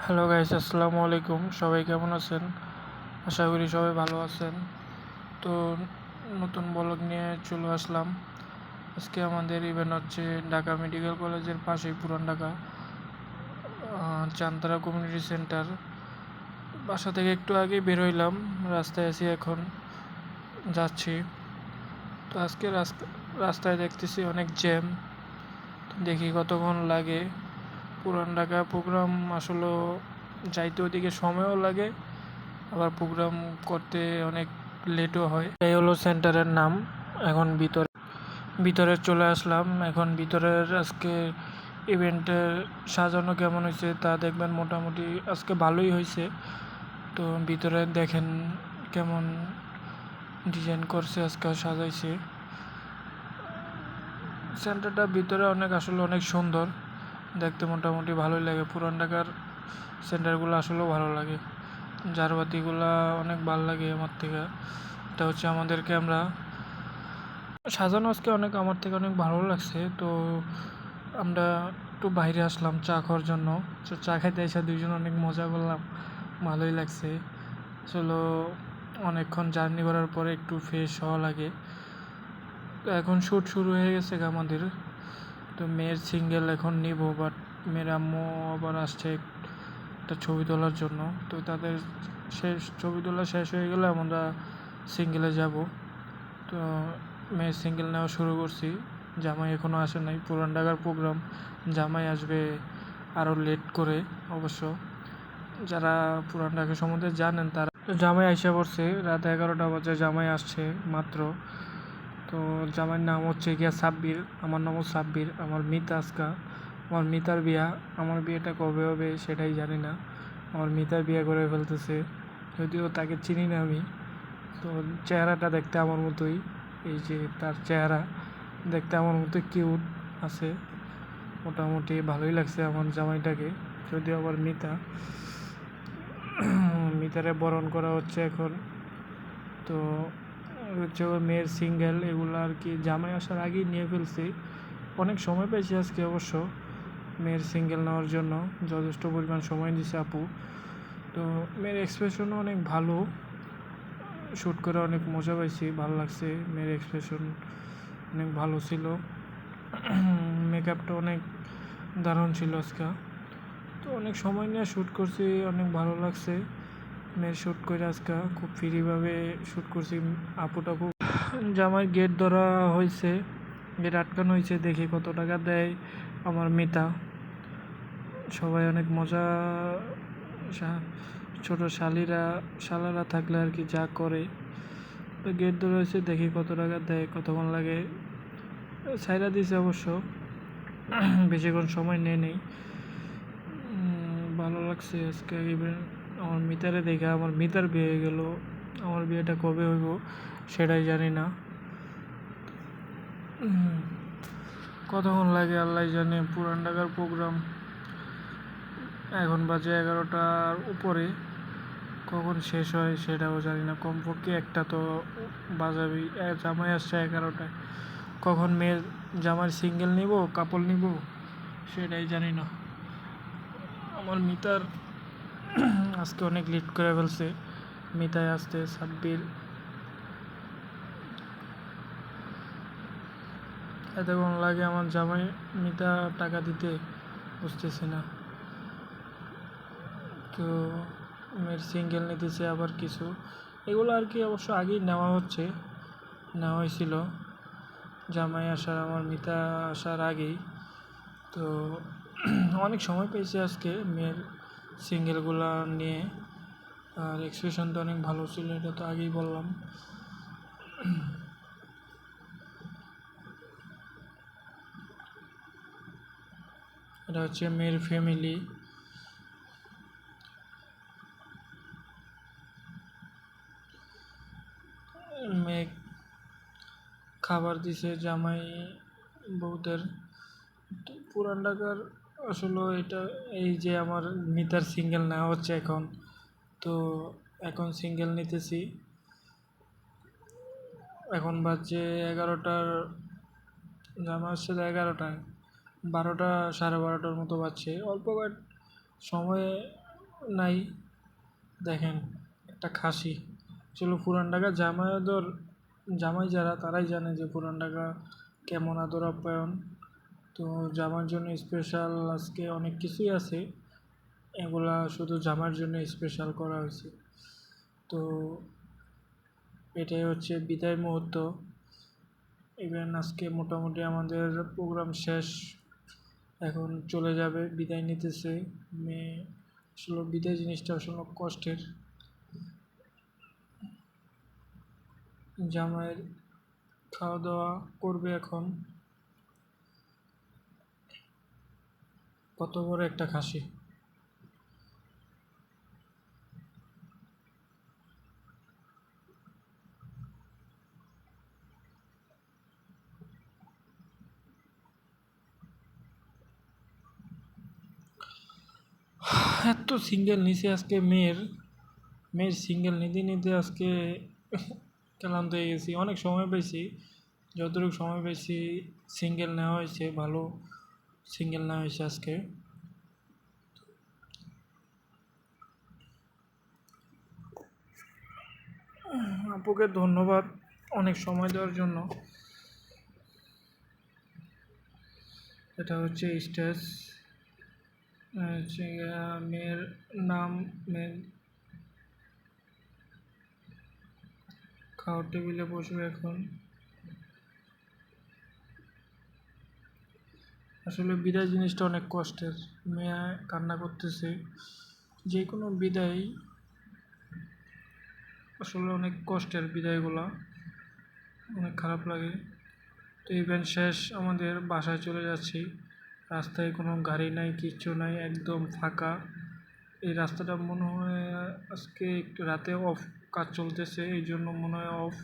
Hello guys, আসসালামু আলাইকুম। সবাই কেমন আছেন? আশা করি সবাই ভালো আছেন। তো নতুন ব্লগ নিয়ে চলে আসলাম। আজকে আমাদের ইভেন্ট হচ্ছে ঢাকা মেডিকেল কলেজের পাশেই, পুরান ঢাকা চান্তারা কমিউনিটি সেন্টার। বাসা থেকে একটু আগে বের হইলাম, রাস্তায় আছি, এখন যাচ্ছি। তো আজকে রাস্তায় দেখতেছি অনেক জ্যাম। দেখি কতক্ষণ লাগে। পুরান ঢাকা প্রোগ্রাম আসলে যাইতে ওদিকে সময়ও লাগে, আবার প্রোগ্রাম করতে অনেক লেটও হয়। এই হলো সেন্টারের নাম। এখন ভিতরে চলে আসলাম। এখন ভিতরের আজকে ইভেন্টের সাজানো কেমন হয়েছে তা দেখবেন। মোটামুটি আজকে ভালোই হয়েছে। তো ভিতরে দেখেন কেমন ডিজাইন করছে, আজকে সাজাইছে। সেন্টারটা ভিতরে আসলে অনেক সুন্দর দেখতে, মোটামুটি ভালোই লাগে। পুরান ঢাকার সেন্টারগুলো আসলেও ভালো লাগে, জারবাতিগুলা অনেক ভালো লাগে আমার থেকে। এটা হচ্ছে আমাদের ক্যামেরা সাজানো, আজকে আমার থেকে অনেক ভালো লাগছে। তো আমরা একটু বাইরে আসলাম চা খাওয়ার জন্য। তো চা খাইতে এসে দুইজন অনেক মজা করলাম, ভালোই লাগছে। আসলে অনেকক্ষণ জার্নি করার পরে একটু ফ্রেশ হওয়া লাগে। তো এখন শ্যুট শুরু হয়ে গেছে আমাদের। তো মেয়ের সিঙ্গেল এখন নিব, বাট মেয়ের আম্মু আবার আসছে একটা ছবি তোলার জন্য। তো তাদের ছবি তোলা শেষ হয়ে গেলে আমরা সিঙ্গেলে যাব। তো মেয়ের সিঙ্গেল নেওয়া শুরু করছি। জামাই এখনও আসে নাই। পুরান ঢাকার প্রোগ্রাম, জামাই আসবে আরও লেট করে অবশ্য। যারা পুরান ঢাকা সম্বন্ধে জানেন তারা, তো জামাই আইসা পড়ছে, রাত 11টা বাজে জামাই আসছে মাত্র। তো জামাইয়ের নাম হচ্ছে গিয়া সাব্বির, আমার নামও সাব্বির। আমার মিতা আজকা, আমার মিতার বিয়া। আমার বিয়েটা কবে হবে সেটাই জানি না। আমার মিতার বিয়ে করে ফেলতেছে, যদিও তাকে চিনি না আমি। তো চেহারাটা দেখতে আমার মতোই, এই যে তার চেহারা দেখতে আমার মতো কিউট আছে। মোটামুটি ভালোই লাগছে আমার জামাইটাকে, যদিও আবার মিতারে বরণ করা হচ্ছে এখন। তো হচ্ছে মেয়ের সিঙ্গেল, এগুলো আর কি জামাই আসার আগেই নিয়ে ফেলছি। অনেক সময় পেয়েছি আজকে অবশ্য মেয়ের সিঙ্গেল নেওয়ার জন্য, যথেষ্ট পরিমাণ সময় দিছে আপু। তো মেয়ের এক্সপ্রেশনও অনেক ভালো, শ্যুট করে অনেক মজা পাইছি, ভালো লাগছে। মেয়ের এক্সপ্রেশন অনেক ভালো ছিল, মেকআপটা অনেক দারুণ ছিল আজকে। তো অনেক সময় নিয়ে শ্যুট করছি, অনেক ভালো লাগছে। মেয়ের শ্যুট করে আজকে খুব ফ্রিভাবে শ্যুট করছি। আপুটা খুব, জামাই গেট ধরা হয়েছে, গেট আটকানো হয়েছে, দেখি কত টাকা দেয় আমার মিতা। সবাই অনেক মজা, ছোট শালারা থাকলে আর কি যা করে। তো গেট ধরে হয়েছে, দেখি কত টাকা দেয়, কতক্ষণ লাগে। ছাইরা দিছে অবশ্য, বেশিক্ষণ সময় নেই। ভালো লাগছে আজকে আমার মিতারে দেখে। আমার মিতার বিয়ে হয়ে গেল, আমার বিয়েটা কবে হইব সেটাই জানি না। কতক্ষণ লাগে আল্লাহ জানে। পুরান ঢাকার প্রোগ্রাম এখন বাজে 11টার উপরে, কখন শেষ হয় সেটাও জানি না। কমপক্ষে একটা তো বাজাবি। জামাই আসছে 11টায়, কখন মেয়ের জামাই সিঙ্গেল নিব, কাপড় নিব সেটাই জানি না। আমার মিতার আজকে অনেক লেট করে ফেলছে, মিতায় আসতে সাব্বির। এতক্ষণ লাগে আমার জামাই মিতা টাকা দিতে, বুঝতেছি না। তো মেয়ের সিঙ্গেল নিতেছে আবার কিছু, এগুলো আর কি অবশ্য আগেই নেওয়া হয়েছিল জামাই আসার, আমার মিতা আসার আগেই। তো অনেক সময় পেয়েছি আজকে মেয়ের সিঙ্গেলগুলো নিয়ে। আর এক্সপ্রেশন তো অনেক ভালো ছিল, এটা তো আগেই বললাম। এটা হচ্ছে মেয়ের ফ্যামিলি। মেয়ে খাবার দিছে জামাই বউদের। পুরান ঢাকার আসলে এটা, এই যে আমার মিতার সিঙ্গেল নেওয়া হচ্ছে এখন। তো এখন সিঙ্গেল নিতেছি, এখন বাজছে 11টার, জামা আসছে 11টায়, 12টা 12:30টার মতো বাজছে। অল্প সময়ে নাই। দেখেন, একটা খাসি চলো, পুরান ঢাকা জামাই যারা তারাই জানে যে পুরান ঢাকা কেমন আদর আপ্যায়ন। তো জামার জন্য স্পেশাল আজকে অনেক কিছুই আছে, এগুলা শুধু জামার জন্য স্পেশাল করা হয়েছে। তো এটাই হচ্ছে বিদায় মুহূর্ত। ইভেন আজকে মোটামুটি আমাদের প্রোগ্রাম শেষ, এখন চলে যাবে, বিদায় নিতেছে মেয়ে। আসলে বিদায় জিনিসটা আসলে কষ্টের। জামাইয়ের খাওয়া দাওয়া করবে এখন। কত বড় একটা খাসি! এত সিঙ্গেল নিচে আজকে মেয়ের সিঙ্গেল নিতে নিতে আজকে ক্লান্ত হয়ে গেছি। অনেক সময় পেয়েছি, যতটুকু সময় পেয়েছি সিঙ্গেল নেওয়া হয়েছে, ভালো সিঙ্গেল নেওয়া হয়েছে আজকে। আপুকে ধন্যবাদ অনেক সময় দেওয়ার জন্য। এটা হচ্ছে স্টেজ, হচ্ছে মেয়ের নাম, মেয়ের খাওয়ার টেবিলে বসবে এখন। আসলে বিদায় জিনিসটা অনেক কষ্টের। মেয়ে কান্না করতেছে। যে কোনো বিদায় আসলে অনেক কষ্টের, বিদায়গুলো অনেক খারাপ লাগে। তো ইভেন্ট শেষ, আমাদের বাসায় চলে যাচ্ছি। রাস্তায় কোনো গাড়ি নাই, কিচ্ছু নাই, একদম ফাঁকা। এই রাস্তাটা মনে হয় আজকে একটু রাতে অফ, কাজ চলতেছে এই জন্য মনে হয় অফ।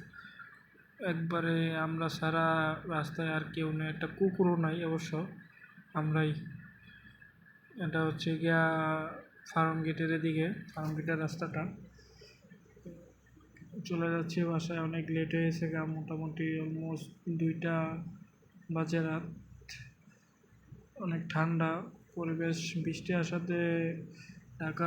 একবারে আমরা সারা রাস্তায় আর কেউ নেই, একটা কুকুরও নাই অবশ্য, আমরাই। এটা হচ্ছে গিয়া ফার্ম গেটের এদিকে, ফার্ম গেটের রাস্তাটা। চলে যাচ্ছি বাসায়, অনেক লেট হয়েছে গা, মোটামুটি অলমোস্ট 2টা বাজে রাত। অনেক ঠান্ডা পরিবেশ, বৃষ্টি আসাতে ঢাকা